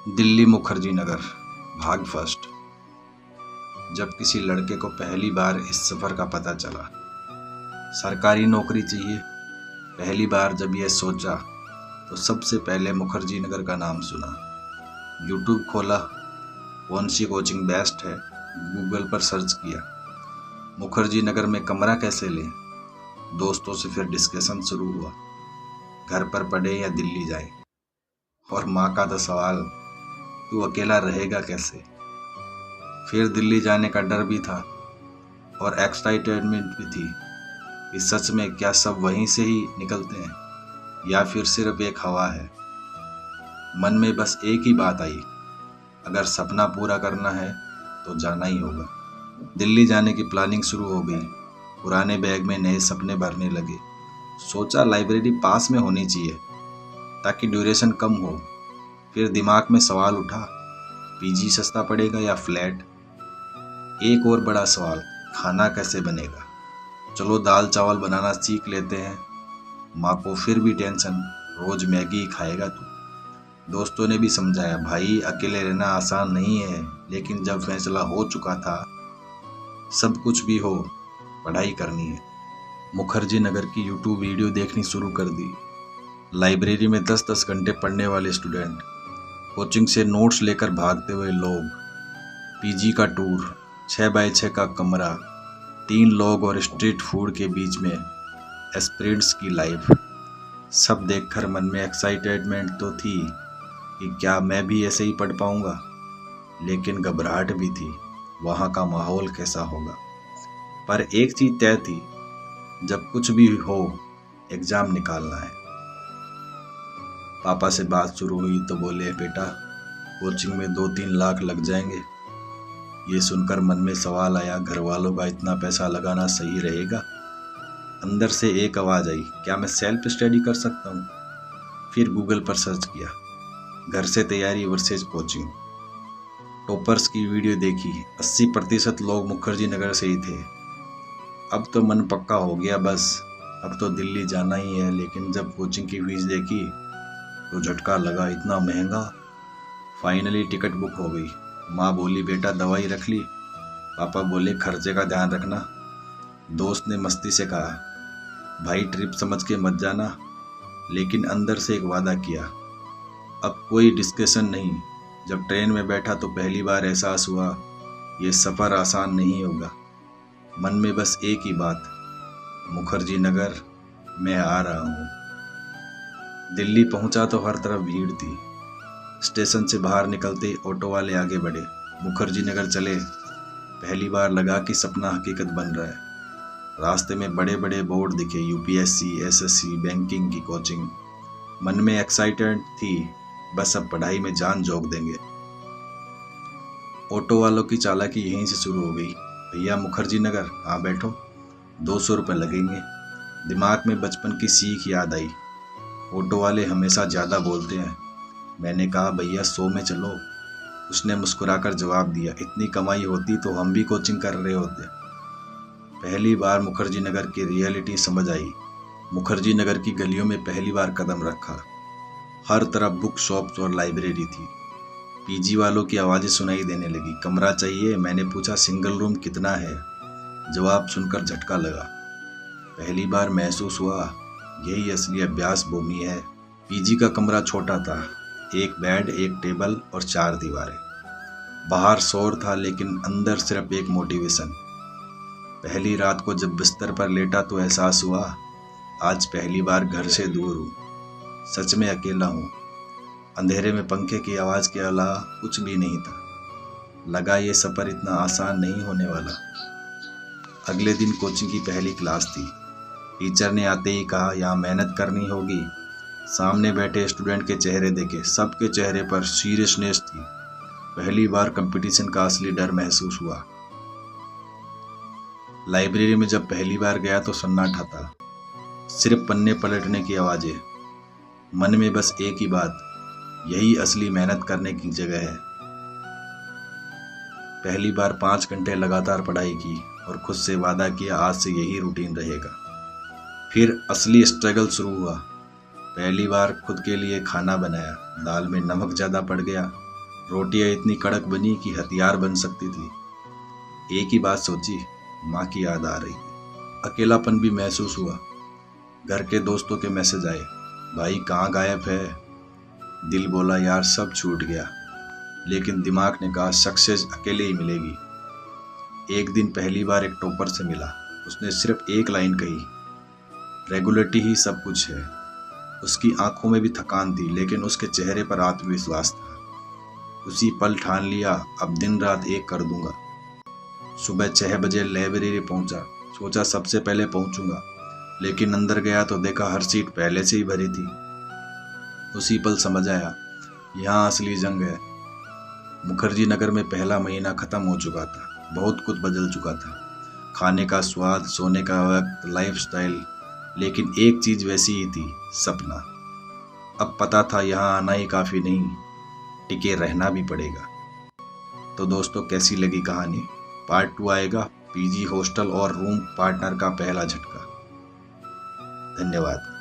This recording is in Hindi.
दिल्ली मुखर्जी नगर भाग फर्स्ट। जब किसी लड़के को पहली बार इस सफ़र का पता चला, सरकारी नौकरी चाहिए, पहली बार जब यह सोचा तो सबसे पहले मुखर्जी नगर का नाम सुना। यूट्यूब खोला, कौन सी कोचिंग बेस्ट है, गूगल पर सर्च किया, मुखर्जी नगर में कमरा कैसे लें। दोस्तों से फिर डिस्कशन शुरू हुआ, घर पर पढ़े या दिल्ली जाए। और माँ का तो सवाल, तू अकेला रहेगा कैसे। फिर दिल्ली जाने का डर भी था और एक्साइटमेंट भी थी कि सच में क्या सब वहीं से ही निकलते हैं या फिर सिर्फ एक हवा है। मन में बस एक ही बात आई, अगर सपना पूरा करना है तो जाना ही होगा। दिल्ली जाने की प्लानिंग शुरू हो गई। पुराने बैग में नए सपने भरने लगे। सोचा लाइब्रेरी पास में होनी चाहिए ताकि ड्यूरेशन कम हो। फिर दिमाग में सवाल उठा, पीजी सस्ता पड़ेगा या फ्लैट। एक और बड़ा सवाल, खाना कैसे बनेगा। चलो दाल चावल बनाना सीख लेते हैं। माँ को फिर भी टेंशन, रोज मैगी खाएगा तू। दोस्तों ने भी समझाया, भाई अकेले रहना आसान नहीं है, लेकिन जब फैसला हो चुका था, सब कुछ भी हो, पढ़ाई करनी है। मुखर्जी नगर की यूट्यूब वीडियो देखनी शुरू कर दी। लाइब्रेरी में 10-10 घंटे पढ़ने वाले स्टूडेंट, कोचिंग से नोट्स लेकर भागते हुए लोग, पीजी का टूर, 6x6 का कमरा, 3 लोग और स्ट्रीट फूड के बीच में एस्पिरेंट्स की लाइफ। सब देखकर मन में एक्साइटमेंट तो थी कि क्या मैं भी ऐसे ही पढ़ पाऊंगा, लेकिन घबराहट भी थी, वहाँ का माहौल कैसा होगा। पर एक चीज़ तय थी, जब कुछ भी हो एग्ज़ाम निकालना है। पापा से बात शुरू हुई तो बोले, बेटा कोचिंग में 2-3 लाख लग जाएंगे। ये सुनकर मन में सवाल आया, घर वालों का इतना पैसा लगाना सही रहेगा। अंदर से एक आवाज़ आई, क्या मैं सेल्फ स्टडी कर सकता हूँ। फिर गूगल पर सर्च किया, घर से तैयारी वर्सेज कोचिंग। टॉपर्स की वीडियो देखी, 80% लोग मुखर्जी नगर से ही थे। अब तो मन पक्का हो गया, बस अब तो दिल्ली जाना ही है। लेकिन जब कोचिंग की फीस देखी तो झटका लगा, इतना महंगा। फाइनली टिकट बुक हो गई। माँ बोली, बेटा दवाई रख ली। पापा बोले, खर्चे का ध्यान रखना। दोस्त ने मस्ती से कहा, भाई ट्रिप समझ के मत जाना। लेकिन अंदर से एक वादा किया, अब कोई डिस्कशन नहीं। जब ट्रेन में बैठा तो पहली बार एहसास हुआ, ये सफ़र आसान नहीं होगा। मन में बस एक ही बात, मुखर्जी नगर मैं आ रहा हूँ। दिल्ली पहुंचा तो हर तरफ भीड़ थी। स्टेशन से बाहर निकलते ऑटो वाले आगे बढ़े, मुखर्जी नगर चले। पहली बार लगा कि सपना हकीकत बन रहा है। रास्ते में बड़े बड़े बोर्ड दिखे, यूपीएससी, एसएससी, बैंकिंग की कोचिंग। मन में एक्साइटेड थी, बस अब पढ़ाई में जान झोंक देंगे। ऑटो वालों की चालाकी यहीं से शुरू हो गई। भैया मुखर्जी नगर, हाँ बैठो, 200 रुपये लगेंगे। दिमाग में बचपन की सीख याद आई, ऑटो वाले हमेशा ज़्यादा बोलते हैं। मैंने कहा, भैया 100 में चलो। उसने मुस्कुराकर जवाब दिया, इतनी कमाई होती तो हम भी कोचिंग कर रहे होते। पहली बार मुखर्जी नगर की रियलिटी समझ आई। मुखर्जी नगर की गलियों में पहली बार कदम रखा। हर तरफ बुक शॉप्स और लाइब्रेरी थी। पीजी वालों की आवाज़ें सुनाई देने लगी, कमरा चाहिए। मैंने पूछा, सिंगल रूम कितना है। जवाब सुनकर झटका लगा। पहली बार महसूस हुआ, यही असली अभ्यास भूमि है। पीजी का कमरा छोटा था, एक बेड, एक टेबल और 4 दीवारें। बाहर शोर था, लेकिन अंदर सिर्फ एक मोटिवेशन। पहली रात को जब बिस्तर पर लेटा तो एहसास हुआ, आज पहली बार घर से दूर हूँ, सच में अकेला हूँ। अंधेरे में पंखे की आवाज़ के अलावा कुछ भी नहीं था। लगा ये सफ़र इतना आसान नहीं होने वाला। अगले दिन कोचिंग की पहली क्लास थी। टीचर ने आते ही कहा, यहाँ मेहनत करनी होगी। सामने बैठे स्टूडेंट के चेहरे देखे, सबके चेहरे पर सीरियसनेस थी। पहली बार कंपटीशन का असली डर महसूस हुआ। लाइब्रेरी में जब पहली बार गया तो सन्नाटा था, सिर्फ पन्ने पलटने की आवाज़ें। मन में बस एक ही बात, यही असली मेहनत करने की जगह है। पहली बार 5 घंटे लगातार पढ़ाई की और खुद से वादा किया, आज से यही रूटीन रहेगा। फिर असली स्ट्रगल शुरू हुआ। पहली बार खुद के लिए खाना बनाया, दाल में नमक ज़्यादा पड़ गया, रोटियां इतनी कड़क बनी कि हथियार बन सकती थी। एक ही बात सोची, माँ की याद आ रही। अकेलापन भी महसूस हुआ। घर के दोस्तों के मैसेज आए, भाई कहाँ गायब है। दिल बोला यार सब छूट गया, लेकिन दिमाग ने कहा सक्सेस अकेले ही मिलेगी। एक दिन पहली बार एक टॉपर से मिला। उसने सिर्फ एक लाइन कही, रेगुलरिटी ही सब कुछ है। उसकी आंखों में भी थकान थी, लेकिन उसके चेहरे पर आत्मविश्वास था। उसी पल ठान लिया, अब दिन रात एक कर दूंगा। सुबह 6 बजे लाइब्रेरी पहुंचा। सोचा सबसे पहले पहुंचूंगा, लेकिन अंदर गया तो देखा हर सीट पहले से ही भरी थी। उसी पल समझ आया, यहाँ असली जंग है। मुखर्जी नगर में पहला महीना खत्म हो चुका था। बहुत कुछ बदल चुका था, खाने का स्वाद, सोने का वक्त, लाइफस्टाइल। लेकिन एक चीज वैसी ही थी, सपना। अब पता था यहाँ आना ही काफी नहीं, टिके रहना भी पड़ेगा। तो दोस्तों, कैसी लगी कहानी? पार्ट 2 आएगा। पीजी, हॉस्टल और रूम पार्टनर का पहला झटका। धन्यवाद।